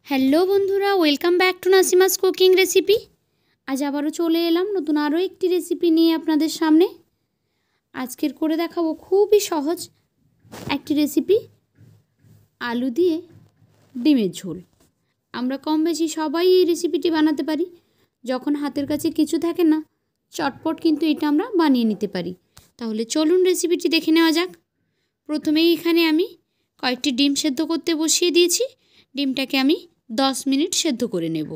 Hello বন্ধুরা, welcome back to Nasima's cooking recipe. আজ আবারও চলে এলাম নতুন আরও একটি রেসিপি নিয়ে আপনাদের সামনে। আজকের করে দেখাবো খুবই সহজ একটি রেসিপি, আলু দিয়ে ডিমের ঝোল। আমরা কম বেশি সবাই এই রেসিপিটি বানাতে পারি। যখন হাতের কাছে কিছু থাকে না, চটপট কিন্তু এটা আমরা বানিয়ে নিতে পারি। তাহলে চলুন রেসিপিটি দেখে নেওয়া যাক। প্রথমেই এখানে আমি কয়েকটি ডিম সেদ্ধ করতে বসিয়ে দিয়েছি। ডিমটাকে আমি 10 মিনিট সেদ্ধ করে নেব।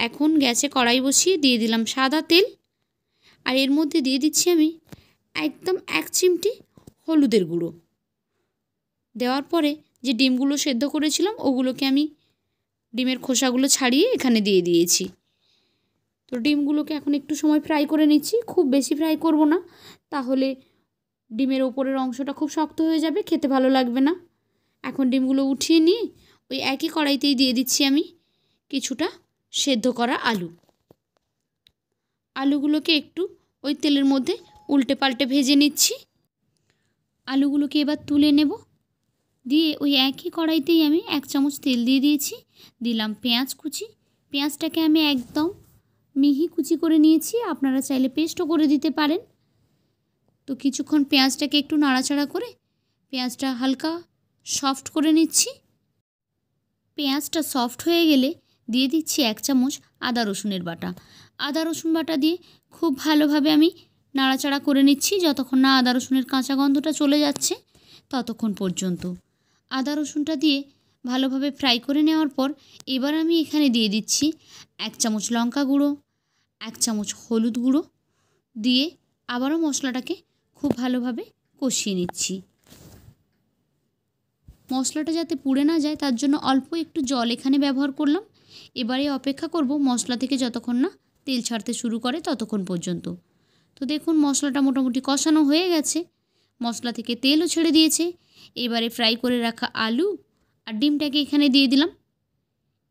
এখন গ্যাসে কড়াই বসিয়ে দিয়ে দিলাম সাদা তেল, আর এর মধ্যে দিয়ে দিচ্ছি আমি একদম 1 চিমটি হলুদের গুঁড়ো। দেওয়ার পরে যে ডিমগুলো সেদ্ধ করেছিলাম ওগুলোকে আমি ডিমের খোসাগুলো ছাড়িয়ে এখানে দিয়ে দিয়েছি। তো ডিমগুলোকে এখন একটু সময় ফ্রাই করে নিচ্ছি, খুব বেশি ফ্রাই করব না, তাহলে ডিমের ওপরের অংশটা খুব শক্ত হয়ে যাবে, খেতে ভালো লাগবে না। এখন ডিমগুলো উঠিয়ে নিয়ে ওই একই কড়াইতেই দিয়ে দিচ্ছি আমি কিছুটা সেদ্ধ করা আলু। আলুগুলোকে একটু ওই তেলের মধ্যে উল্টে পাল্টে ভেজে নিচ্ছি। আলুগুলোকে এবার তুলে নেব। দিয়ে ওই একই কড়াইতেই আমি 1 চামচ তেল দিয়ে দিয়েছি। দিলাম পেঁয়াজ কুচি। পেঁয়াজটাকে আমি একদম মিহি কুচি করে নিয়েছি, আপনারা চাইলে পেস্টও করে দিতে পারেন। তো কিছুক্ষণ পেঁয়াজটাকে একটু নাড়াচাড়া করে পেঁয়াজটা হালকা সফট করে নিচ্ছি। পেঁয়াজটা সফট হয়ে গেলে দিয়ে দিচ্ছি 1 চামচ আদা রসুনের বাটা। আদা রসুন বাটা দিয়ে খুব ভালোভাবে আমি নাড়াচাড়া করে নিচ্ছি, যতক্ষণ না আদা রসুনের কাঁচা গন্ধটা চলে যাচ্ছে ততক্ষণ পর্যন্ত। আদা রসুনটা দিয়ে ভালোভাবে ফ্রাই করে নেওয়ার পর এবার আমি এখানে দিয়ে দিচ্ছি 1 চামচ লঙ্কা গুঁড়ো, 1 চামচ হলুদ গুঁড়ো দিয়ে আবারও মশলাটাকে খুব ভালোভাবে কষিয়ে নিচ্ছি। মশলাটা যাতে পুড়ে না যায় তার জন্য অল্প একটু জল এখানে ব্যবহার করলাম। এবারে অপেক্ষা করব মশলা থেকে যতক্ষণ না তেল ছাড়তে শুরু করে ততক্ষণ পর্যন্ত। তো দেখুন মশলাটা মোটামুটি কষানো হয়ে গেছে, মশলা থেকে তেলও ছেড়ে দিয়েছে। এবারে ফ্রাই করে রাখা আলু আর ডিমটাকে এখানে দিয়ে দিলাম।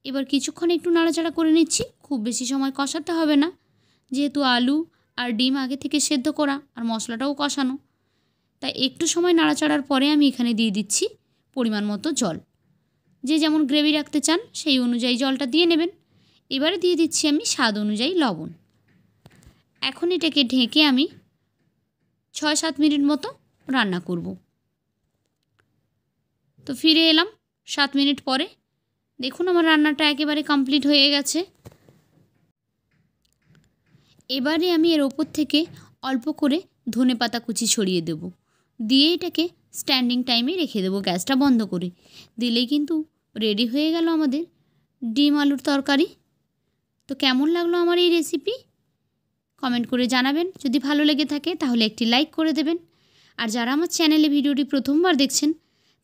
এবার কিছুক্ষণ একটু নাড়াচাড়া করে নিচ্ছি, খুব বেশি সময় কষাতে হবে না, যেহেতু আলু আর ডিম আগে থেকে সেদ্ধ করা আর মশলাটাও কষানো। তাই একটু সময় নাড়াচাড়ার পরে আমি এখানে দিয়ে দিচ্ছি পরিমাণ মতো জল। যে যেমন গ্রেভি রাখতে চান সেই অনুযায়ী জলটা দিয়ে নেবেন। এবারে দিয়ে দিচ্ছি আমি স্বাদ অনুযায়ী লবণ। এখন এটাকে ঢেকে আমি 6-7 মিনিট মতো রান্না করব। তো ফিরে এলাম 7 মিনিট পরে। দেখুন আমার রান্নাটা একেবারে কমপ্লিট হয়ে গেছে। এবারে আমি এর ওপর থেকে অল্প করে ধনেপাতা কুচি ছড়িয়ে দেব। দিয়ে এটাকে স্ট্যান্ডিং টাইমে রেখে দেবো, গ্যাসটা বন্ধ করে। দিলেই কিন্তু রেডি হয়ে গেল আমাদের ডিম আলুর তরকারি। তো কেমন লাগলো আমার এই রেসিপি কমেন্ট করে জানাবেন। যদি ভালো লেগে থাকে তাহলে একটি লাইক করে দেবেন। আর যারা আমার চ্যানেলে ভিডিওটি প্রথমবার দেখছেন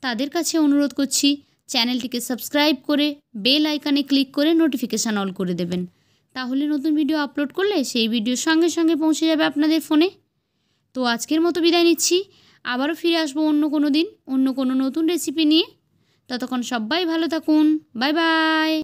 তাদের কাছে অনুরোধ করছি চ্যানেলটিকে সাবস্ক্রাইব করে বেল আইকনে ক্লিক করে নোটিফিকেশান অল করে দেবেন। তাহলে নতুন ভিডিও আপলোড করলে সেই ভিডিও সঙ্গে সঙ্গে পৌঁছে যাবে আপনাদের ফোনে। তো আজকের মতো বিদায় নিচ্ছি, আবারও ফিরে আসবো অন্য কোনো দিন অন্য কোনো নতুন রেসিপি নিয়ে। ততক্ষণ সবাই ভালো থাকুন, বাই বাই।